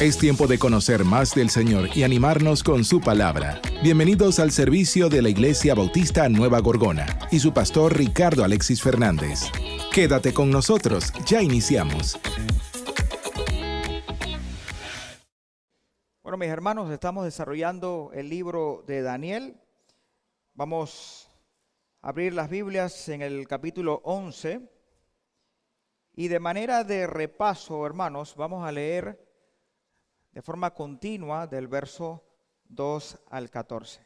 Es tiempo de conocer más del Señor y animarnos con su palabra. Bienvenidos al servicio de la Iglesia Bautista Nueva Gorgona y su pastor Ricardo Alexis Fernández. Quédate con nosotros, ya iniciamos. Bueno, mis hermanos, estamos desarrollando el libro de Daniel. Vamos a abrir las Biblias en el capítulo 11. Y de manera de repaso, hermanos, vamos a leer de forma continua del verso 2 al 14.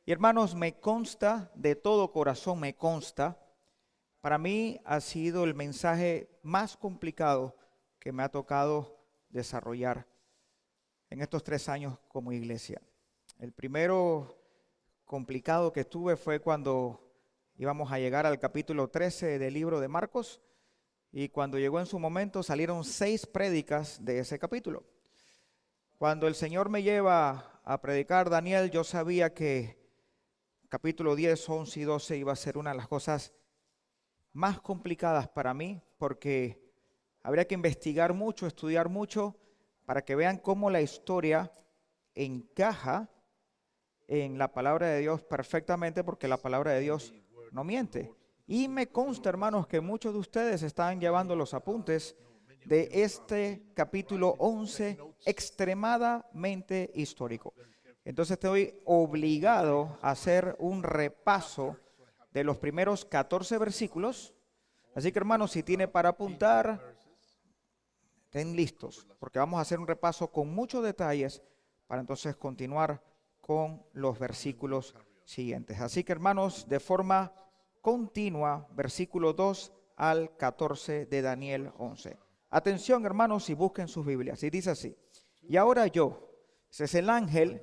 Y hermanos, me consta, de todo corazón me consta, para mí ha sido el mensaje más complicado que me ha tocado desarrollar en estos 3 años como iglesia. El primero complicado que tuve fue cuando íbamos a llegar al capítulo 13 del libro de Marcos, y cuando llegó en su momento salieron 6 prédicas de ese capítulo. Cuando el Señor me lleva a predicar Daniel, yo sabía que capítulo 10, 11 y 12 iba a ser una de las cosas más complicadas para mí, porque habría que investigar mucho, estudiar mucho, para que vean cómo la historia encaja en la palabra de Dios perfectamente, porque la palabra de Dios no miente. Y me consta, hermanos, que muchos de ustedes están llevando los apuntes de este capítulo 11 extremadamente histórico. Entonces estoy obligado a hacer un repaso de los primeros 14 versículos. Así que, hermanos, si tiene para apuntar, estén listos, porque vamos a hacer un repaso con muchos detalles para entonces continuar con los versículos siguientes. Así que, hermanos, de forma continua, versículo 2 al 14 de Daniel 11. Atención, hermanos, y busquen sus Biblias. Y dice así: y ahora yo, ese es el ángel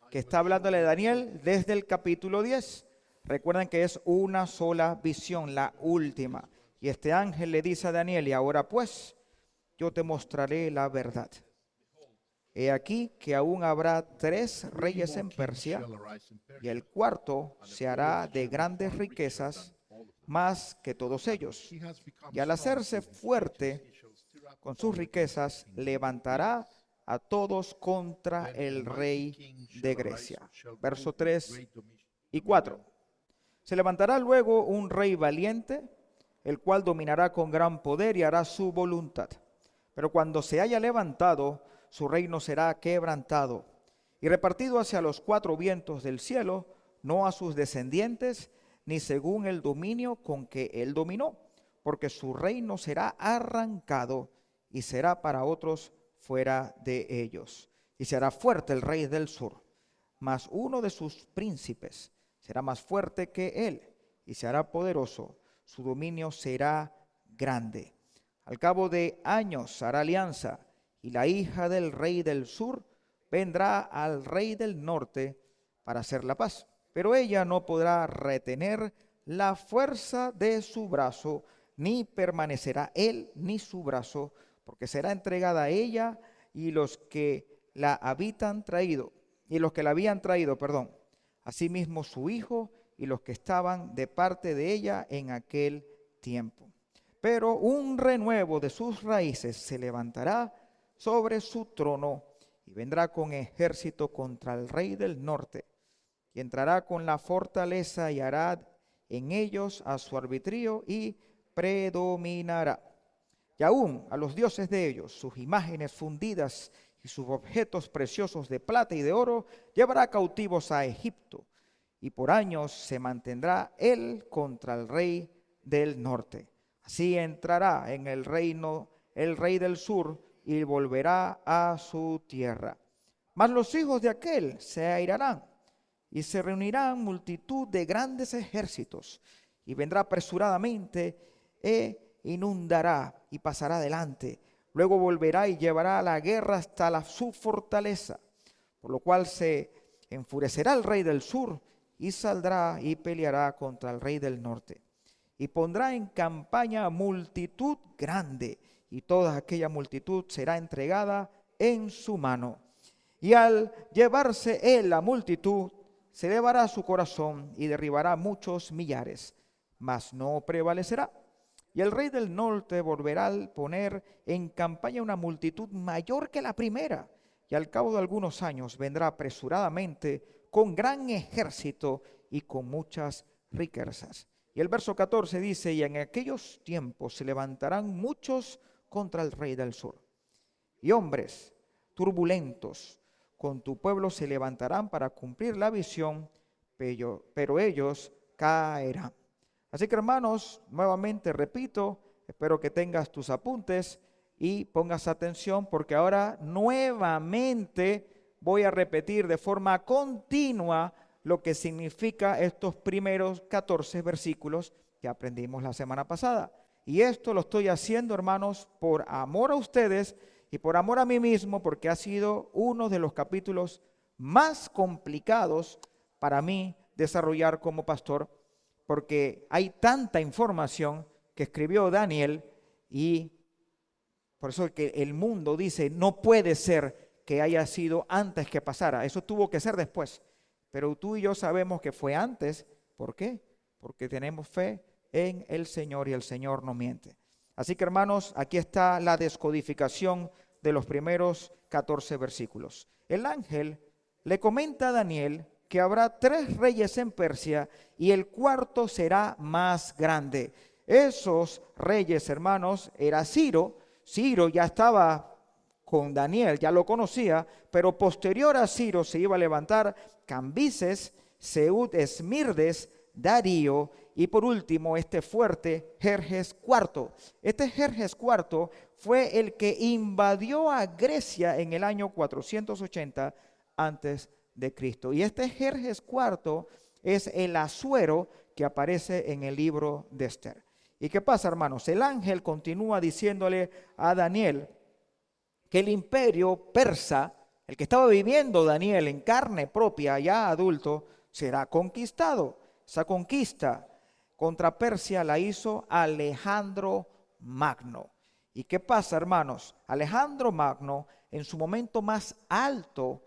que está hablándole a Daniel desde el capítulo 10. Recuerden que es una sola visión, la última. Y este ángel le dice a Daniel: y ahora pues, yo te mostraré la verdad. He aquí que aún habrá 3 reyes en Persia, y el cuarto se hará de grandes riquezas, más que todos ellos. Y al hacerse fuerte con sus riquezas, levantará a todos contra el rey de Grecia. Verso 3 y 4. Se levantará luego un rey valiente, el cual dominará con gran poder y hará su voluntad. Pero cuando se haya levantado, su reino será quebrantado y repartido hacia los 4 vientos del cielo, no a sus descendientes, ni según el dominio con que él dominó, porque su reino será arrancado y será para otros fuera de ellos. Y será fuerte el rey del sur, mas uno de sus príncipes será más fuerte que él y se hará poderoso. Su dominio será grande. Al cabo de años hará alianza, y la hija del rey del sur vendrá al rey del norte para hacer la paz. Pero ella no podrá retener la fuerza de su brazo, ni permanecerá él ni su brazo, porque será entregada a ella y los que la habían traído, asimismo su hijo y los que estaban de parte de ella en aquel tiempo. Pero un renuevo de sus raíces se levantará sobre su trono y vendrá con ejército contra el rey del norte, y entrará con la fortaleza y hará en ellos a su arbitrio y predominará. Y aún a los dioses de ellos, sus imágenes fundidas y sus objetos preciosos de plata y de oro, llevará cautivos a Egipto, y por años se mantendrá él contra el rey del norte. Así entrará en el reino el rey del sur y volverá a su tierra. Mas los hijos de aquel se airarán y se reunirán multitud de grandes ejércitos, y vendrá apresuradamente e inundará y pasará adelante. Luego volverá y llevará a la guerra hasta su fortaleza, por lo cual se enfurecerá el rey del sur y saldrá y peleará contra el rey del norte. Y pondrá en campaña multitud grande, y toda aquella multitud será entregada en su mano. Y al llevarse él la multitud, se elevará su corazón y derribará muchos millares, mas no prevalecerá. y el rey del norte volverá a poner en campaña una multitud mayor que la primera, y al cabo de algunos años vendrá apresuradamente con gran ejército y con muchas riquezas. Y el verso 14 dice, y en aquellos tiempos se levantarán muchos contra el rey del sur, y hombres turbulentos con tu pueblo se levantarán para cumplir la visión, pero ellos caerán. Así que hermanos, nuevamente repito, espero que tengas tus apuntes y pongas atención, porque ahora nuevamente voy a repetir de forma continua lo que significa estos primeros 14 versículos que aprendimos la semana pasada. Y esto lo estoy haciendo, hermanos, por amor a ustedes y por amor a mí mismo, porque ha sido uno de los capítulos más complicados para mí desarrollar como pastor, porque hay tanta información que escribió Daniel, y por eso que el mundo dice, no puede ser que haya sido antes que pasara, eso tuvo que ser después. Pero tú y yo sabemos que fue antes. ¿Por qué? Porque tenemos fe en el Señor y el Señor no miente. Así que hermanos, aquí está la descodificación de los primeros 14 versículos. El ángel le comenta a Daniel que habrá 3 reyes en Persia y el cuarto será más grande. Esos reyes, hermanos, era Ciro. Ciro ya estaba con Daniel, ya lo conocía, pero posterior a Ciro se iba a levantar Cambises, Seud Esmirdes, Darío y por último este fuerte Jerjes IV. Este Jerjes IV fue el que invadió a Grecia en el año 480 antes de Cristo. Y este Jerjes IV es el Asuero que aparece en el libro de Esther. ¿Y qué pasa, hermanos? El ángel continúa diciéndole a Daniel que el imperio persa, el que estaba viviendo Daniel en carne propia, ya adulto, será conquistado. Esa conquista contra Persia la hizo Alejandro Magno. ¿Y qué pasa, hermanos? Alejandro Magno, en su momento más alto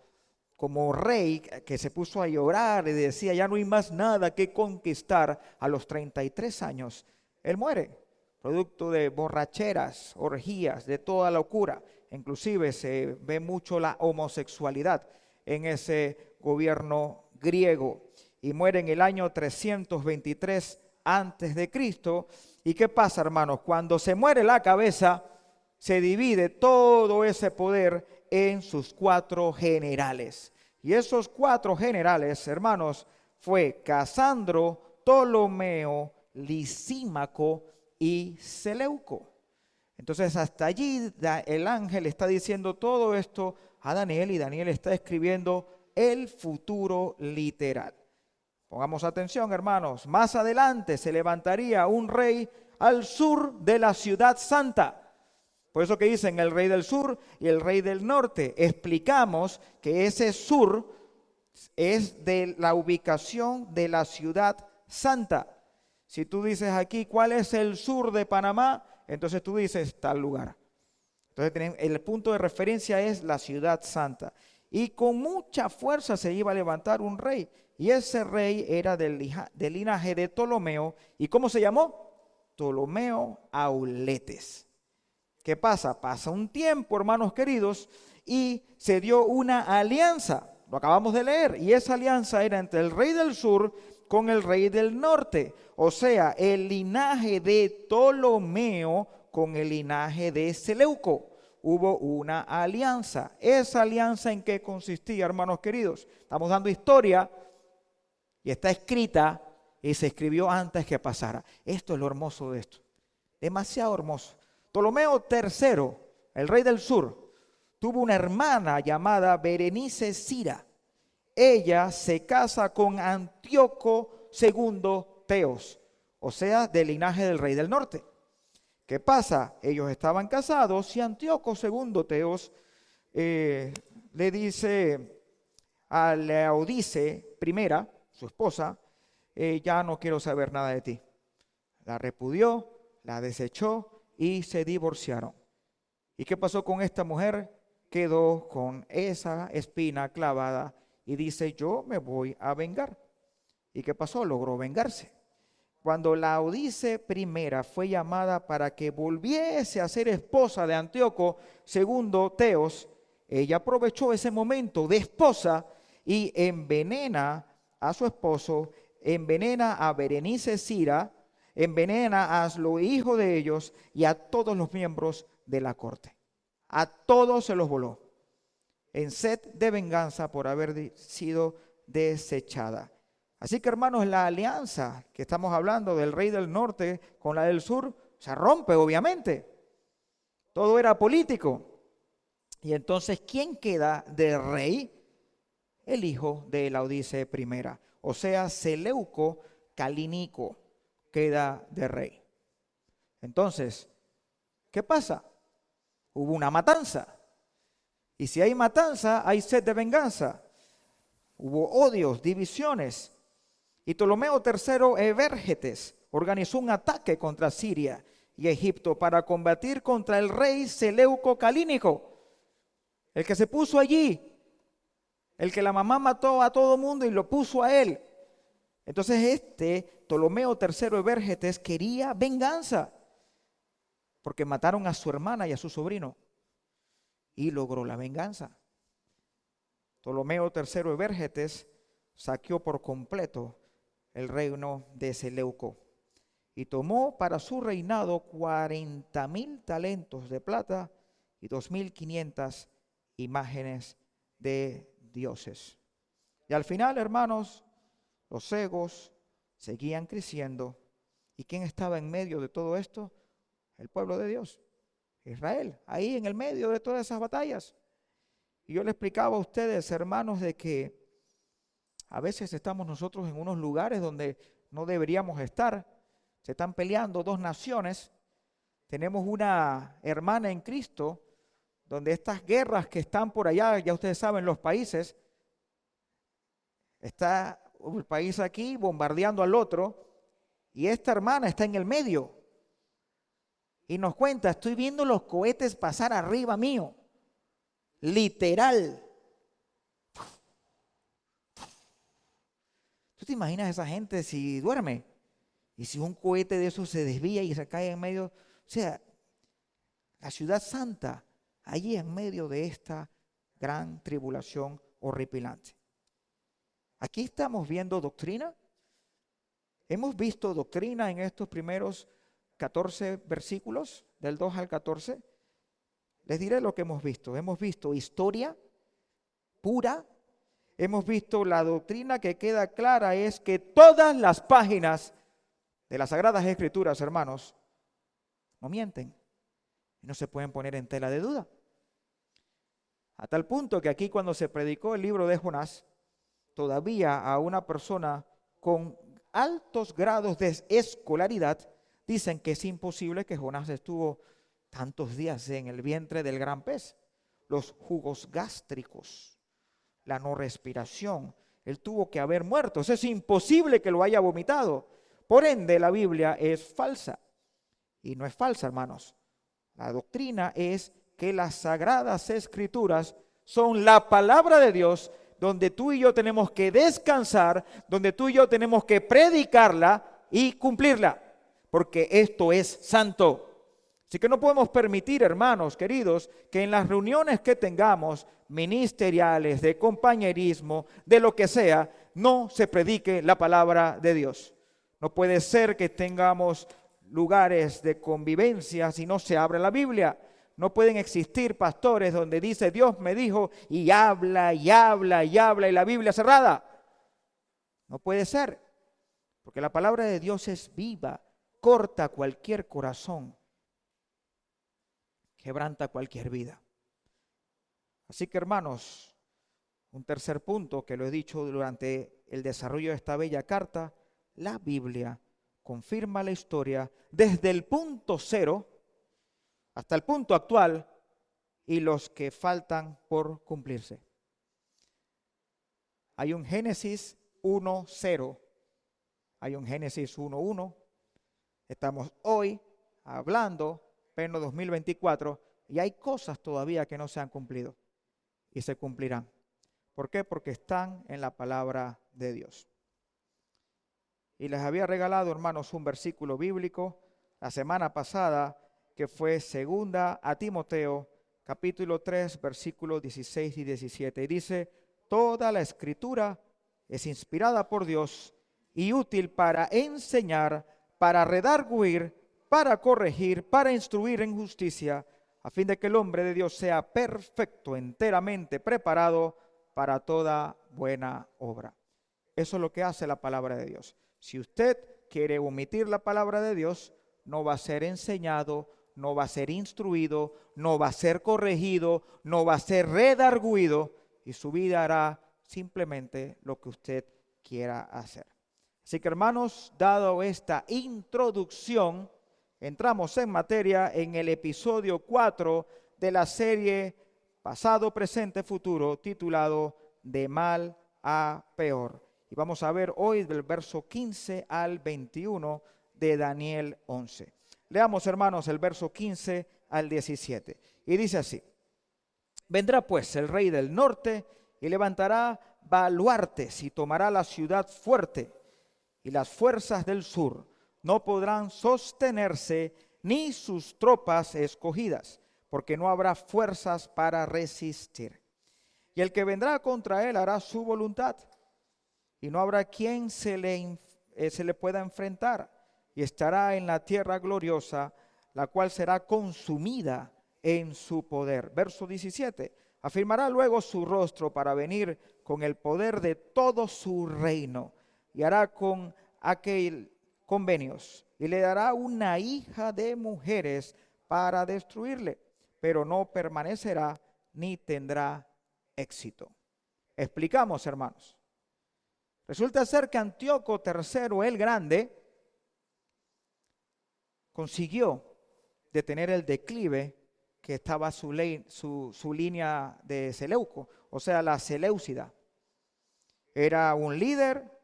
como rey, que se puso a llorar y decía, ya no hay más nada que conquistar, a los 33 años, él muere, producto de borracheras, orgías, de toda locura. Inclusive se ve mucho la homosexualidad en ese gobierno griego, y muere en el año 323 antes de Cristo. ¿Y qué pasa, hermanos? Cuando se muere la cabeza, se divide todo ese poder en sus 4 generales. Y esos 4 generales, hermanos, fue Casandro, Ptolomeo, Lisímaco y Seleuco. Entonces hasta allí el ángel está diciendo todo esto a Daniel, y Daniel está escribiendo el futuro literal. Pongamos atención, hermanos. Más adelante se levantaría un rey al sur de la ciudad santa. Por eso que dicen el rey del sur y el rey del norte. Explicamos que ese sur es de la ubicación de la ciudad santa. Si tú dices aquí, ¿cuál es el sur de Panamá? Entonces tú dices tal lugar. Entonces el punto de referencia es la ciudad santa. Y con mucha fuerza se iba a levantar un rey. Y ese rey era del linaje de Ptolomeo. ¿Y cómo se llamó? Ptolomeo Auletes. ¿Qué pasa? Pasa un tiempo, hermanos queridos, y se dio una alianza. Lo acabamos de leer. Y esa alianza era entre el rey del sur con el rey del norte. O sea, el linaje de Ptolomeo con el linaje de Seleuco. Hubo una alianza. ¿Esa alianza en qué consistía, hermanos queridos? Estamos dando historia y está escrita y se escribió antes que pasara. Esto es lo hermoso de esto. Demasiado hermoso. Ptolomeo III, el rey del sur, tuvo una hermana llamada Berenice Cira. Ella se casa con Antíoco II Teos, o sea, del linaje del rey del norte. ¿Qué pasa? Ellos estaban casados y Antíoco II Teos le dice a Laodice I, su esposa, ya no quiero saber nada de ti. La repudió, la desechó y se divorciaron. ¿Y qué pasó con esta mujer? Quedó con esa espina clavada y dice, yo me voy a vengar. ¿Y qué pasó? Logró vengarse. cuando Laodice I fue llamada para que volviese a ser esposa de Antíoco II Teos, ella aprovechó ese momento de esposa y envenena a su esposo, envenena a Berenice Sira, envenena a los hijos de ellos y a todos los miembros de la corte. A todos se los voló en sed de venganza por haber sido desechada. Así que, hermanos, la alianza que estamos hablando del rey del norte con la del sur se rompe, obviamente. Todo era político. Y entonces, ¿quién queda de rey? El hijo de Laodice I, o sea, Seleuco Calínico queda de rey. Entonces, ¿qué pasa? Hubo una matanza. Y si hay matanza, hay sed de venganza. Hubo odios, divisiones. Y Ptolomeo III Evérgetes organizó un ataque contra Siria y Egipto para combatir contra el rey Seleuco Calínico, el que se puso allí, el que la mamá mató a todo mundo y lo puso a él. Entonces Ptolomeo III Evérgetes quería venganza, porque mataron a su hermana y a su sobrino, y logró la venganza. Ptolomeo III Evérgetes saqueó por completo el reino de Seleuco y tomó para su reinado 40,000 talentos de plata y 2,500 imágenes de dioses. Y al final, hermanos, los egos seguían creciendo. ¿Y quién estaba en medio de todo esto? El pueblo de Dios, Israel, ahí en el medio de todas esas batallas. Y yo le explicaba a ustedes, hermanos, de que a veces estamos nosotros en unos lugares donde no deberíamos estar. Se están peleando dos naciones. Tenemos una hermana en Cristo, donde estas guerras que están por allá, ya ustedes saben, los países, está el país aquí bombardeando al otro, y esta hermana está en el medio. Y nos cuenta, estoy viendo los cohetes pasar arriba mío. Literal. ¿Tú te imaginas a esa gente si duerme? Y si un cohete de esos se desvía y se cae en medio. O sea, la ciudad santa, allí en medio de esta gran tribulación horripilante. Aquí estamos viendo doctrina. Hemos visto doctrina en estos primeros 14 versículos, del 2 al 14. Les diré lo que hemos visto. Hemos visto historia pura. Hemos visto la doctrina que queda clara, es que todas las páginas de las Sagradas Escrituras, hermanos, no mienten. No se pueden poner en tela de duda. A tal punto que aquí cuando se predicó el libro de Jonás, todavía a una persona con altos grados de escolaridad, dicen que es imposible que Jonás estuvo tantos días en el vientre del gran pez. Los jugos gástricos, la no respiración, él tuvo que haber muerto. Eso es imposible que lo haya vomitado. Por ende, la Biblia es falsa. Y no es falsa, hermanos. La doctrina es que las Sagradas Escrituras son la palabra de Dios, donde tú y yo tenemos que descansar, donde tú y yo tenemos que predicarla y cumplirla, porque esto es santo. Así que no podemos permitir, hermanos queridos, que en las reuniones que tengamos, ministeriales, de compañerismo, de lo que sea, no se predique la palabra de Dios. No puede ser que tengamos lugares de convivencia si no se abre la Biblia. No pueden existir pastores donde dice Dios me dijo y habla y habla y habla y la Biblia cerrada. No puede ser, porque la palabra de Dios es viva, corta cualquier corazón, quebranta cualquier vida. Así que, hermanos, un tercer punto que lo he dicho durante el desarrollo de esta bella carta, la Biblia confirma la historia desde el punto cero hasta el punto actual y los que faltan por cumplirse. Hay un Génesis 1:0, hay un Génesis 1:1. Estamos hoy hablando, pleno 2024, y hay cosas todavía que no se han cumplido y se cumplirán. ¿Por qué? Porque están en la palabra de Dios. y les había regalado, hermanos, un versículo bíblico la semana pasada que fue segunda a Timoteo, capítulo 3, versículos 16 y 17. Y dice, toda la escritura es inspirada por Dios y útil para enseñar, para redarguir, para corregir, para instruir en justicia, a fin de que el hombre de Dios sea perfecto, enteramente preparado para toda buena obra. Eso es lo que hace la palabra de Dios. Si usted quiere omitir la palabra de Dios, no va a ser enseñado, no va a ser instruido, no va a ser corregido, no va a ser redarguido, y su vida hará simplemente lo que usted quiera hacer. Así que, hermanos, dado esta introducción, entramos en materia en el episodio 4 de la serie Pasado, Presente, Futuro, titulado De Mal a Peor. Y vamos a ver hoy del verso 15 al 21 de Daniel 11. Leamos, hermanos, el verso 15 al 17. Y dice así: vendrá pues el rey del norte y levantará baluartes y tomará la ciudad fuerte, y las fuerzas del sur no podrán sostenerse, ni sus tropas escogidas, porque no habrá fuerzas para resistir. Y el que vendrá contra él hará su voluntad, y no habrá quien se le pueda enfrentar, y estará en la tierra gloriosa, la cual será consumida en su poder. Verso 17. Afirmará luego su rostro para venir con el poder de todo su reino, y hará con aquel convenios, y le dará una hija de mujeres para destruirle, pero no permanecerá ni tendrá éxito. Explicamos, hermanos. Resulta ser que Antíoco III el Grande consiguió detener el declive que estaba su línea de Seleuco, o sea, la Seleucida. Era un líder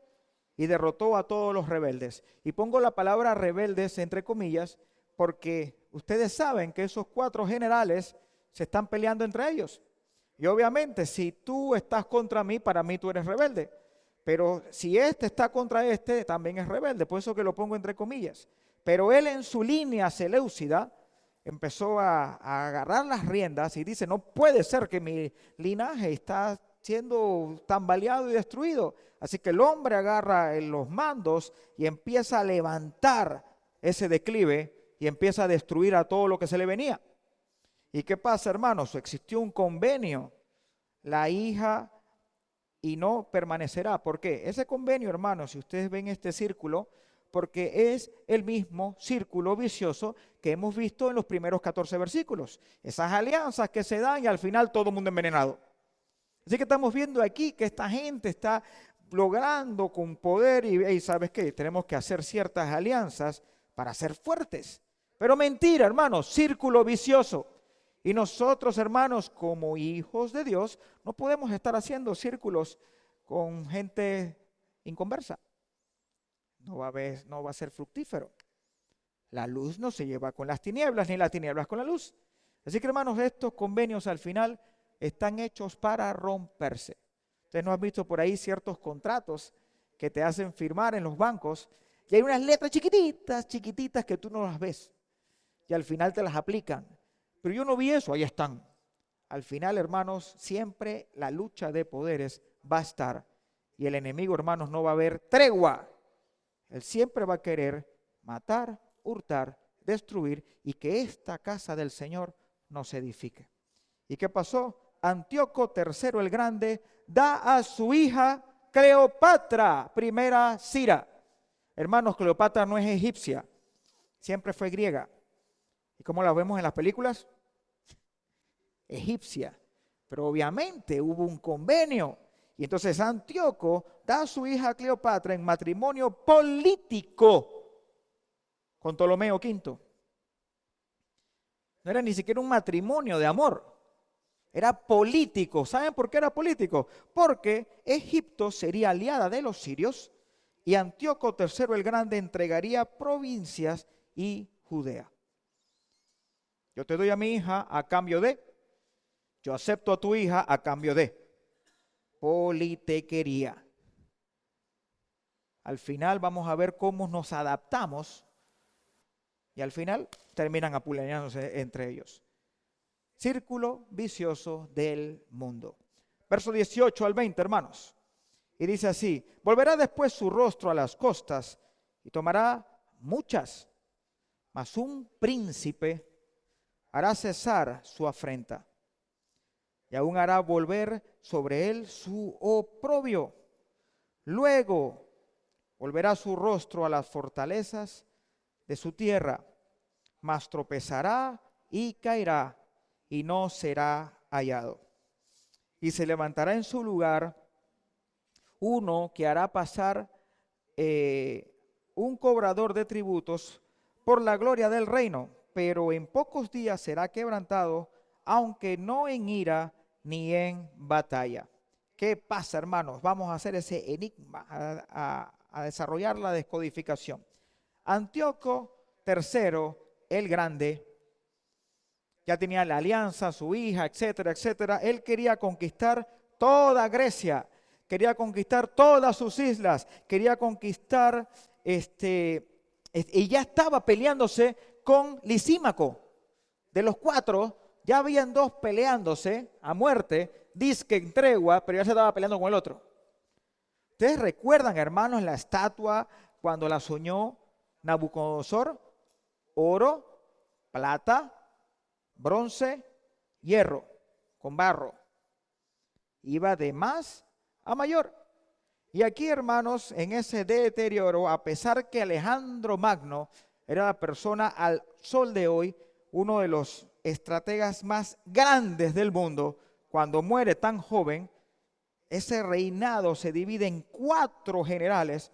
y derrotó a todos los rebeldes. Y pongo la palabra rebeldes entre comillas porque ustedes saben que esos 4 generales se están peleando entre ellos. Y obviamente si tú estás contra mí, para mí tú eres rebelde. Pero si este está contra este, también es rebelde, por eso que lo pongo entre comillas. Pero él en su línea seleucida empezó a agarrar las riendas y dice, no puede ser que mi linaje está siendo tambaleado y destruido. Así que el hombre agarra los mandos y empieza a levantar ese declive y empieza a destruir a todo lo que se le venía. ¿Y qué pasa, hermanos? Existió un convenio. La hija y no permanecerá. ¿Por qué? Ese convenio, hermanos, si ustedes ven este círculo, porque es el mismo círculo vicioso que hemos visto en los primeros 14 versículos. Esas alianzas que se dan y al final todo el mundo envenenado. Así que estamos viendo aquí que esta gente está logrando con poder y ¿sabes qué? Tenemos que hacer ciertas alianzas para ser fuertes. Pero mentira, hermanos, círculo vicioso. Y nosotros, hermanos, como hijos de Dios, no podemos estar haciendo círculos con gente inconversa. No va a ser fructífero. La luz no se lleva con las tinieblas, ni las tinieblas con la luz. Así que, hermanos, estos convenios al final están hechos para romperse. Ustedes no han visto por ahí ciertos contratos que te hacen firmar en los bancos y hay unas letras chiquititas, chiquititas que tú no las ves y al final te las aplican. Pero yo no vi eso, ahí están. Al final, hermanos, siempre la lucha de poderes va a estar y el enemigo, hermanos, no va a haber tregua. Él siempre va a querer matar, hurtar, destruir y que esta casa del Señor no se edifique. ¿Y qué pasó? Antíoco III el Grande da a su hija Cleopatra, primera Cira. Hermanos, Cleopatra no es egipcia, siempre fue griega. ¿Y cómo la vemos en las películas? Egipcia. Pero obviamente hubo un convenio. Y entonces Antíoco da a su hija Cleopatra en matrimonio político con Ptolomeo V. No era ni siquiera un matrimonio de amor. Era político. ¿Saben por qué era político? Porque Egipto sería aliada de los sirios y Antíoco III el Grande entregaría provincias y Judea. Yo te doy a mi hija a cambio de, yo acepto a tu hija a cambio de politiquería. al final vamos a ver cómo nos adaptamos y al final terminan apuñalándose entre ellos. Círculo vicioso del mundo. Verso 18 al 20, hermanos. Y dice así: volverá después su rostro a las costas y tomará muchas, mas un príncipe hará cesar su afrenta y aún hará volver sobre él su oprobio. Luego volverá su rostro a las fortalezas de su tierra, mas tropezará y caerá y no será hallado. Y se levantará en su lugar uno que hará pasar un cobrador de tributos por la gloria del reino, pero en pocos días será quebrantado, aunque no en ira ni en batalla. ¿Qué pasa, hermanos? Vamos a hacer ese enigma, a desarrollar la descodificación. Antíoco III el Grande ya tenía la alianza, su hija, etcétera, etcétera. Él quería conquistar toda Grecia, quería conquistar todas sus islas, quería conquistar, y ya estaba peleándose con Lisímaco. De los 4, ya habían 2 peleándose a muerte, dizque en tregua, pero ya se estaba peleando con el otro. ¿Ustedes recuerdan, hermanos, la estatua cuando la soñó Nabucodonosor? Oro, plata, bronce, hierro, con barro. Iba de más a mayor. Y aquí, hermanos, en ese deterioro, a pesar que Alejandro Magno era la persona al sol de hoy, uno de los estrategas más grandes del mundo, cuando muere tan joven, ese reinado se divide en 4 generales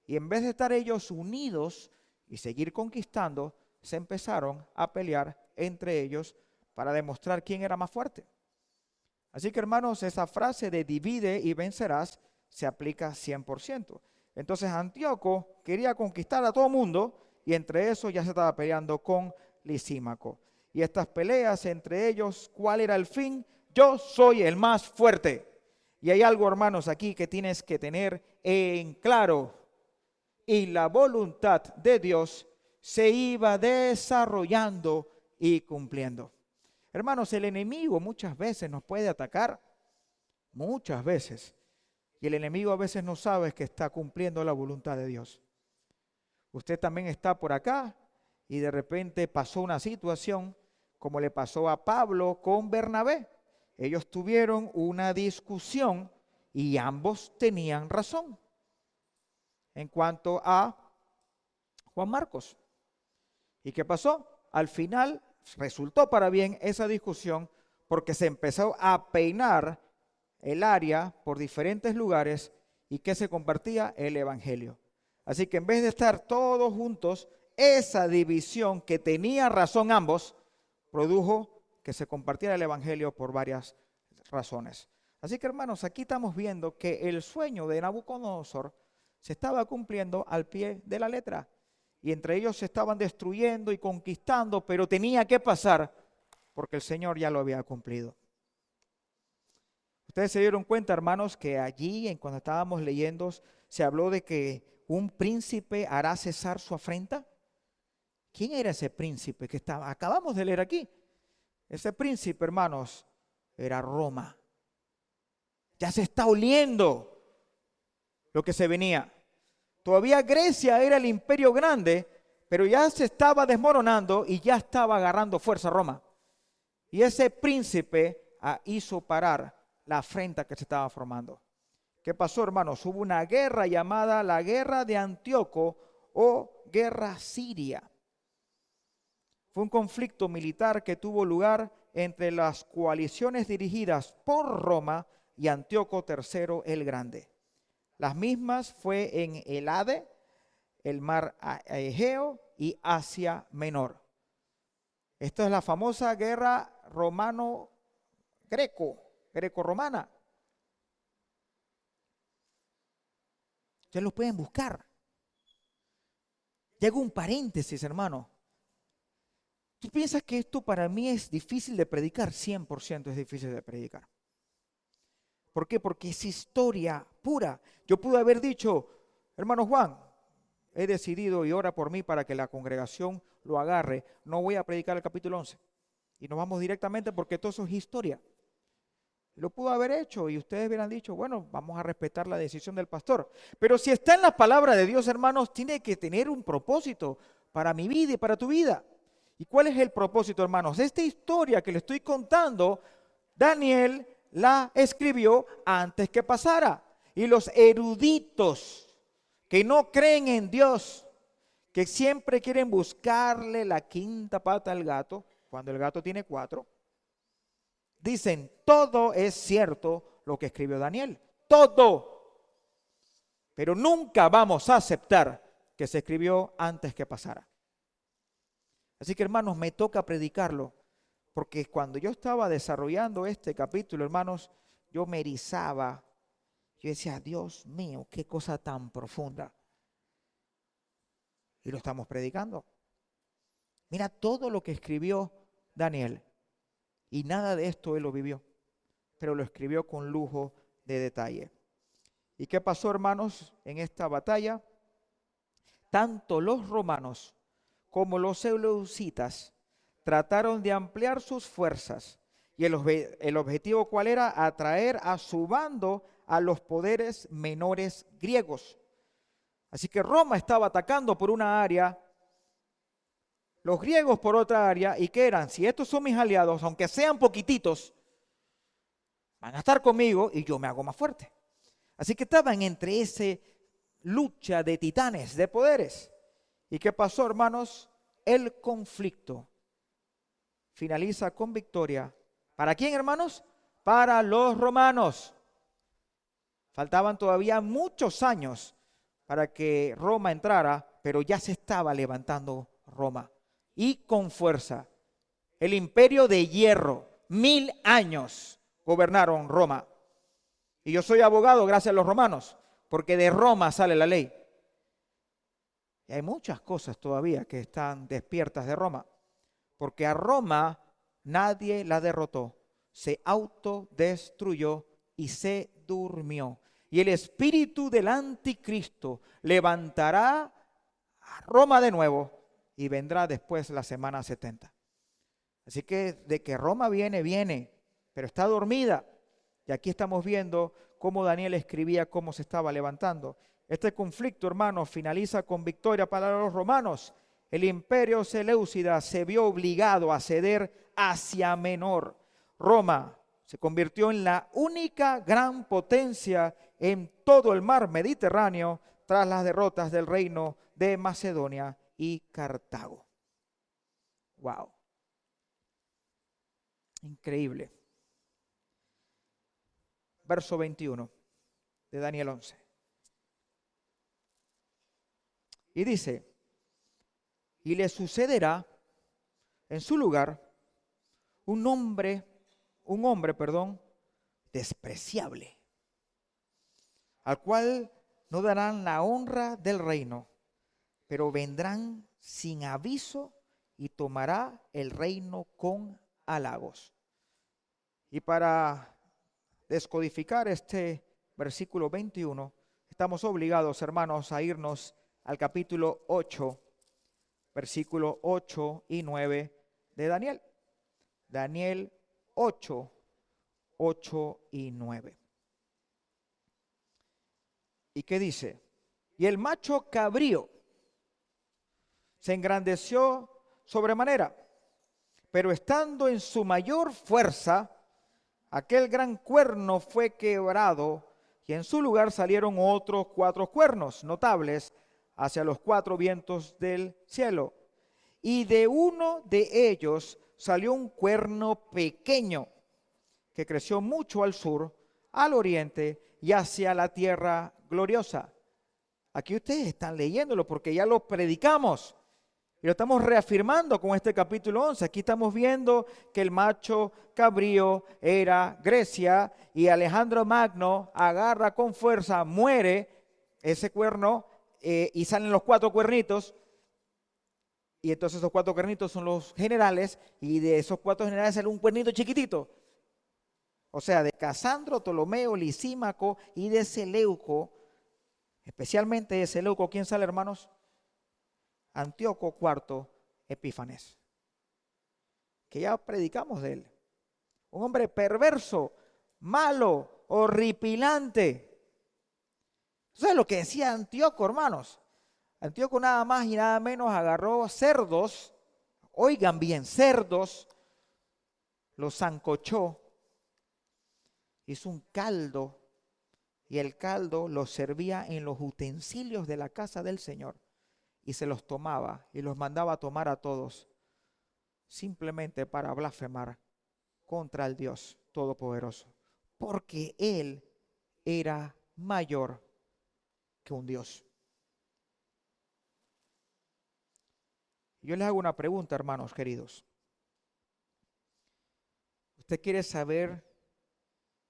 y en vez de estar ellos unidos y seguir conquistando, se empezaron a pelear entre ellos para demostrar quién era más fuerte. Así que, hermanos, esa frase de divide y vencerás se aplica 100%. Entonces Antíoco quería conquistar a todo el mundo y entre eso ya se estaba peleando con Lisímaco. Y estas peleas entre ellos, ¿cuál era el fin? Yo soy el más fuerte. Y hay algo, hermanos, aquí que tienes que tener en claro. Y la voluntad de Dios se iba desarrollando y cumpliendo. Hermanos, el enemigo muchas veces nos puede atacar, muchas veces. Y el enemigo a veces no sabe que está cumpliendo la voluntad de Dios. Usted también está por acá y de repente pasó una situación como le pasó a Pablo con Bernabé. Ellos tuvieron una discusión y ambos tenían razón en cuanto a Juan Marcos. ¿Y qué pasó? Al final resultó para bien esa discusión porque se empezó a peinar el área por diferentes lugares y que se compartía el evangelio. Así que en vez de estar todos juntos, esa división que tenía razón ambos produjo que se compartiera el evangelio por varias razones. Así que, hermanos, aquí estamos viendo que el sueño de Nabucodonosor se estaba cumpliendo al pie de la letra. Y entre ellos se estaban destruyendo y conquistando, pero tenía que pasar porque el Señor ya lo había cumplido. Ustedes se dieron cuenta, hermanos, que allí, cuando estábamos leyendo, se habló de que un príncipe hará cesar su afrenta. ¿Quién era ese príncipe que acabamos de leer aquí? Ese príncipe, hermanos, era Roma. Ya se está oliendo lo que se venía. Todavía Grecia era el imperio grande, pero ya se estaba desmoronando y ya estaba agarrando fuerza Roma. Y ese príncipe hizo parar la afrenta que se estaba formando. ¿Qué pasó, hermanos? Hubo una guerra llamada la Guerra de Antíoco o Guerra Siria. Fue un conflicto militar que tuvo lugar entre las coaliciones dirigidas por Roma y Antíoco III el Grande. Las mismas fue en el Ade, el mar Egeo y Asia Menor. Esta es la famosa guerra greco-romana. Ustedes lo pueden buscar. Llega un paréntesis, hermano. ¿Tú piensas que esto para mí es difícil de predicar? 100% es difícil de predicar. ¿Por qué? Porque es historia pura. Yo pude haber dicho, Hermano Juan, he decidido y ora por mí para que la congregación lo agarre. No voy a predicar el capítulo 11. Y nos vamos directamente porque todo eso es historia. Lo pudo haber hecho y ustedes hubieran dicho, bueno, vamos a respetar la decisión del pastor. Pero si está en la palabra de Dios, hermanos, tiene que tener un propósito para mi vida y para tu vida. ¿Y cuál es el propósito, hermanos? Esta historia que le estoy contando, Daniel la escribió antes que pasara. Y los eruditos que no creen en Dios, que siempre quieren buscarle la quinta pata al gato, cuando el gato tiene 4, dicen, todo es cierto lo que escribió Daniel. Todo. Pero nunca vamos a aceptar que se escribió antes que pasara. Así que, hermanos, me toca predicarlo. Porque cuando yo estaba desarrollando este capítulo, hermanos, yo me erizaba. Yo decía, Dios mío, qué cosa tan profunda. Y lo estamos predicando. Mira todo lo que escribió Daniel. Y nada de esto él lo vivió, pero lo escribió con lujo de detalle. ¿Y qué pasó, hermanos, en esta batalla? Tanto los romanos como los seleucitas trataron de ampliar sus fuerzas. ¿Y el objetivo cuál era? Atraer a su bando a los poderes menores griegos. Así que Roma estaba atacando por una área, los griegos por otra área. ¿Y qué eran? Si estos son mis aliados, aunque sean poquititos, van a estar conmigo y yo me hago más fuerte. Así que estaban entre esa lucha de titanes, de poderes. ¿Y qué pasó, hermanos? El conflicto finaliza con victoria. ¿Para quién, hermanos? Para los romanos. Faltaban todavía muchos años para que Roma entrara, pero ya se estaba levantando Roma. Y con fuerza. El imperio de hierro, 1000 años gobernaron Roma. Y yo soy abogado gracias a los romanos, porque de Roma sale la ley. Y hay muchas cosas todavía que están despiertas de Roma, porque a Roma nadie la derrotó, se autodestruyó y se durmió. Y el espíritu del anticristo levantará a Roma de nuevo y vendrá después la semana 70. Así que de que Roma viene, viene, pero está dormida. Y aquí estamos viendo cómo Daniel escribía cómo se estaba levantando. Este conflicto, hermanos, finaliza con victoria para los romanos. El imperio seleucida se vio obligado a ceder hacia Menor. Roma se convirtió en la única gran potencia en todo el mar Mediterráneo tras las derrotas del reino de Macedonia y Cartago. ¡Wow! Increíble. Verso 21 de Daniel 11. Y dice, y le sucederá en su lugar un hombre, despreciable, al cual no darán la honra del reino, pero vendrán sin aviso y tomará el reino con halagos. Y para descodificar este versículo 21, estamos obligados, hermanos, a irnos al capítulo 8, versículos 8 y 9 de Daniel. Daniel 8, 8 y 9. ¿Y qué dice? Y el macho cabrío se engrandeció sobremanera, pero estando en su mayor fuerza, aquel gran cuerno fue quebrado y en su lugar salieron otros 4 cuernos notables hacia los 4 vientos del cielo. Y de uno de ellos salió un cuerno pequeño que creció mucho al sur, al oriente y hacia la tierra gloriosa. Aquí ustedes están leyéndolo porque ya lo predicamos. Y lo estamos reafirmando con este capítulo 11. Aquí estamos viendo que el macho cabrío era Grecia y Alejandro Magno agarra con fuerza, muere ese cuerno y salen los 4 cuernitos. Y entonces esos 4 cuernitos son los generales y de esos 4 generales sale un cuernito chiquitito. O sea, de Casandro, Ptolomeo, Lisímaco y de Seleuco, especialmente de Seleuco. ¿Quién sale, hermanos? Antíoco IV Epífanes, que ya predicamos de él. Un hombre perverso, malo, horripilante. Eso es lo que decía Antíoco, hermanos. Antíoco nada más y nada menos agarró cerdos, oigan bien, cerdos, los sancochó, hizo un caldo y el caldo lo servía en los utensilios de la casa del Señor y se los tomaba y los mandaba a tomar a todos simplemente para blasfemar contra el Dios Todopoderoso, porque él era mayor que un Dios. Yo les hago una pregunta, hermanos queridos. ¿Usted quiere saber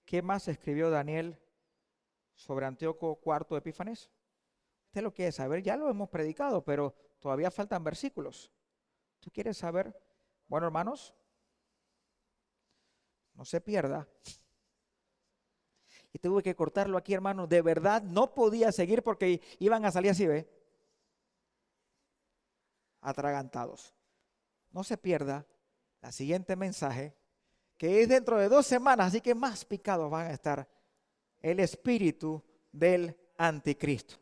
qué más escribió Daniel sobre Antíoco IV Epífanes? Usted lo quiere saber, ya lo hemos predicado, pero todavía faltan versículos. ¿Tú quieres saber? Bueno, hermanos, no se pierda. Y tuve que cortarlo aquí, hermanos. De verdad no podía seguir porque iban a salir así, ¿ve? Atragantados. No se pierda la siguiente mensaje, que es dentro de 2 semanas, así que más picados van a estar. El espíritu del anticristo.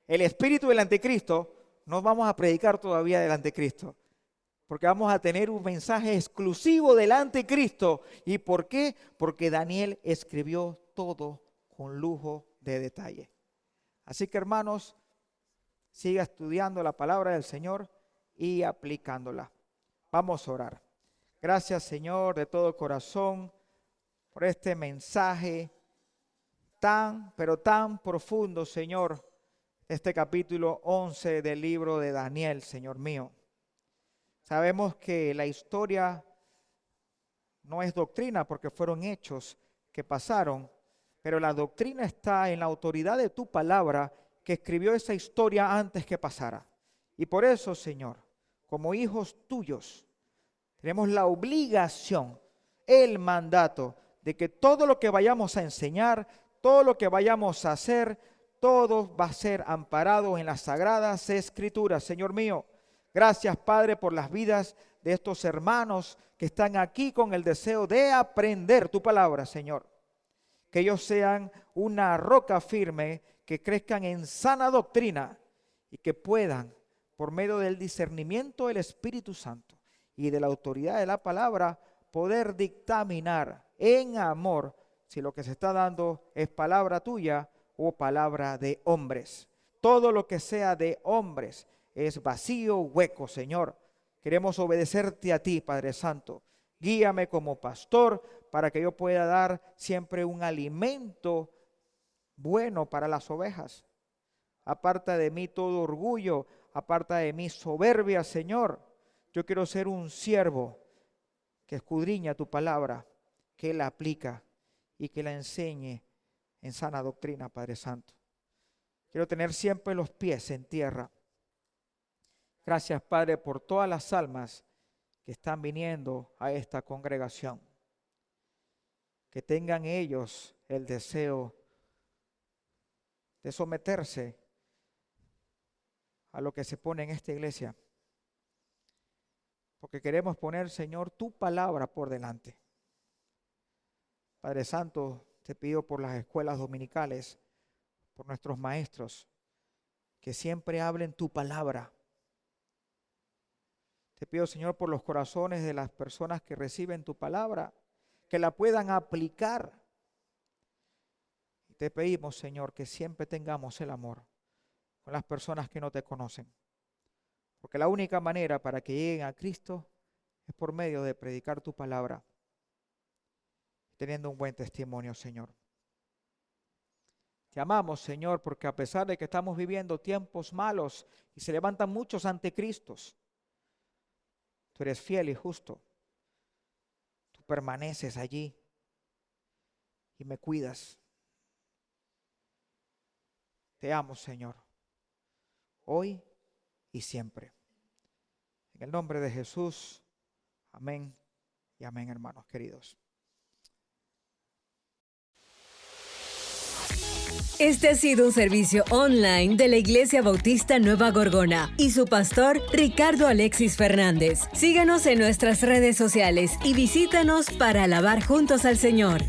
El espíritu del anticristo, no vamos a predicar todavía del anticristo, porque vamos a tener un mensaje exclusivo del anticristo. ¿Y por qué? Porque Daniel escribió todo con lujo de detalle. Así que, hermanos, siga estudiando la palabra del Señor y aplicándola. Vamos a orar. Gracias, Señor, de todo corazón por este mensaje tan, pero tan profundo, Señor, este capítulo 11 del libro de Daniel, Señor mío. Sabemos que la historia no es doctrina porque fueron hechos que pasaron, pero la doctrina está en la autoridad de tu palabra que escribió esa historia antes que pasara. Y por eso, Señor, como hijos tuyos, tenemos la obligación, el mandato de que todo lo que vayamos a enseñar, todo lo que vayamos a hacer, todo va a ser amparado en las sagradas escrituras. Señor mío, gracias, Padre, por las vidas de estos hermanos que están aquí con el deseo de aprender tu palabra, Señor. Que ellos sean una roca firme, que crezcan en sana doctrina y que puedan, por medio del discernimiento del Espíritu Santo y de la autoridad de la palabra, poder dictaminar en amor si lo que se está dando es palabra tuya o palabra de hombres. Todo lo que sea de hombres es vacío, hueco, Señor. Queremos obedecerte a ti, Padre Santo. Guíame como pastor para que yo pueda dar siempre un alimento bueno para las ovejas. Aparta de mí todo orgullo, aparta de mí soberbia, Señor. Yo quiero ser un siervo que escudriña tu palabra, que la aplica y que la enseñe en sana doctrina, Padre Santo. Quiero tener siempre los pies en tierra. Gracias, Padre, por todas las almas que están viniendo a esta congregación. Que tengan ellos el deseo de someterse a lo que se pone en esta iglesia. Porque queremos poner, Señor, tu palabra por delante. Padre Santo, te pido por las escuelas dominicales, por nuestros maestros, que siempre hablen tu palabra. Te pido, Señor, por los corazones de las personas que reciben tu palabra, que la puedan aplicar. Y te pedimos, Señor, que siempre tengamos el amor con las personas que no te conocen. Porque la única manera para que lleguen a Cristo es por medio de predicar tu palabra, teniendo un buen testimonio, Señor. Te amamos, Señor, porque a pesar de que estamos viviendo tiempos malos y se levantan muchos anticristos, tú eres fiel y justo. Tú permaneces allí y me cuidas. Te amo, Señor, hoy y siempre. En el nombre de Jesús, amén y amén, hermanos queridos. Este ha sido un servicio online de la Iglesia Bautista Nueva Gorgona y su pastor Ricardo Alexis Fernández. Síganos en nuestras redes sociales y visítanos para alabar juntos al Señor.